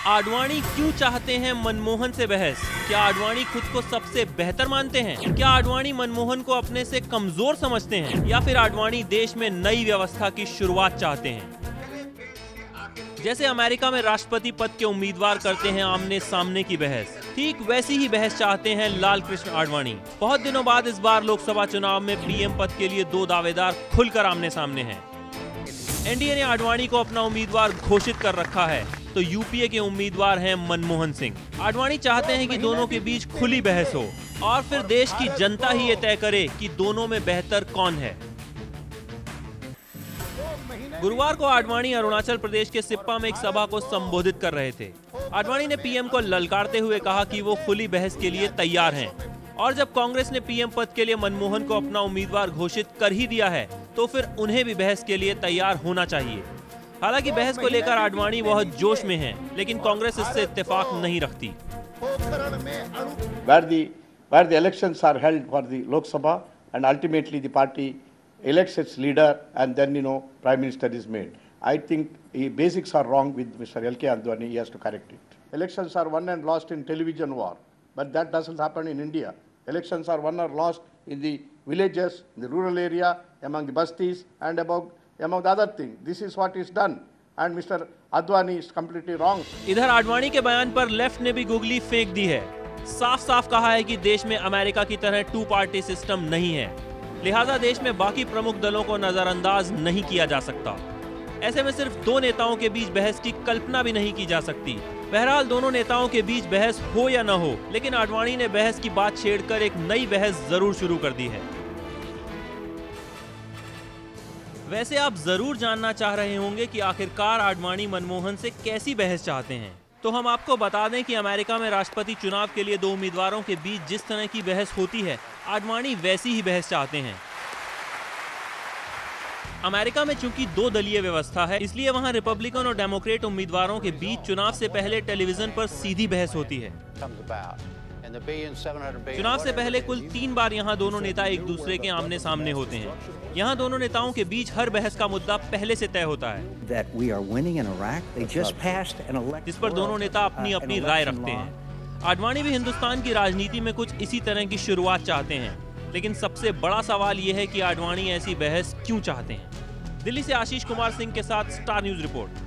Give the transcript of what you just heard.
आडवाणी क्यों चाहते हैं मनमोहन से बहस? क्या आडवाणी खुद को सबसे बेहतर मानते हैं? क्या आडवाणी मनमोहन को अपने से कमजोर समझते हैं? या फिर आडवाणी देश में नई व्यवस्था की शुरुआत चाहते हैं? जैसे अमेरिका में राष्ट्रपति पद के उम्मीदवार करते हैं आमने सामने की बहस, ठीक वैसी ही बहस चाहते हैं लाल कृष्ण आडवाणी। बहुत दिनों बाद इस बार लोकसभा चुनाव में पीएम पद के लिए दो दावेदार खुलकर आमने सामने हैं। एनडीए ने आडवाणी को अपना उम्मीदवार घोषित कर रखा है, तो यूपीए के उम्मीदवार हैं मनमोहन सिंह। आडवाणी चाहते हैं कि दोनों के बीच खुली बहस हो और फिर देश की जनता ही ये तय करे कि दोनों में बेहतर कौन है। गुरुवार को आडवाणी अरुणाचल प्रदेश के सिप्पा में एक सभा को संबोधित कर रहे थे। आडवाणी ने पीएम को ललकारते हुए कहा कि वो खुली बहस के लिए तैयार हैं और जब कांग्रेस ने पीएम पद के लिए मनमोहन को अपना उम्मीदवार घोषित कर ही दिया है तो फिर उन्हें भी बहस के लिए तैयार होना चाहिए। हालांकि बहस को लेकर आडवाणी बहुत जोश में हैं, लेकिन कांग्रेस इससे इत्तेफाक नहीं रखती। Where the elections are held for the Lok Sabha and ultimately the party elects its leader and then Prime Minister is made. I think the basics are wrong with Mr. L.K. Advani. He has to correct it. Elections are won and lost in television war, but that doesn't happen in India. Elections are won or lost in the villages, in the rural area, among the bastis and among the other things. This is what is done. And Mr. Advani is completely wrong. इधर आडवाणी के बयान पर left ने भी googly फेंक दी है। साफ साफ कहा है कि देश में अमेरिका की तरह 2 पार्टी सिस्टम नहीं है, लिहाजा देश में बाकी प्रमुख दलों को नजरअंदाज नहीं किया जा सकता। ऐसे में सिर्फ 2 नेताओं के बीच बहस की कल्पना भी नहीं की जा सकती। बहरहाल दोनों नेताओं के बीच बहस हो या न हो, लेकिन आडवाणी ने बहस की बात छेड़कर एक नई बहस जरूर शुरू कर दी है। वैसे आप जरूर जानना चाह रहे होंगे कि आखिरकार आडवाणी मनमोहन से कैसी बहस चाहते हैं, तो हम आपको बता दें कि अमेरिका में राष्ट्रपति चुनाव के लिए 2 उम्मीदवारों के बीच जिस तरह की बहस होती है, आडवाणी वैसी ही बहस चाहते हैं। अमेरिका में चूंकि 2 दलीय व्यवस्था है, इसलिए वहां रिपब्लिकन और डेमोक्रेट उम्मीदवारों के बीच चुनाव से पहले टेलीविजन पर सीधी बहस होती है। चुनाव से पहले कुल 3 बार यहां दोनों नेता एक दूसरे के आमने सामने होते हैं। यहां दोनों नेताओं के बीच हर बहस का मुद्दा पहले से तय होता है, जिस पर दोनों नेता अपनी अपनी राय रखते हैं। आडवाणी भी हिंदुस्तान की राजनीति में कुछ इसी तरह की शुरुआत चाहते हैं, लेकिन सबसे बड़ा सवाल यह है कि आडवाणी ऐसी बहस क्यों चाहते हैं। दिल्ली से आशीष कुमार सिंह के साथ स्टार न्यूज रिपोर्ट।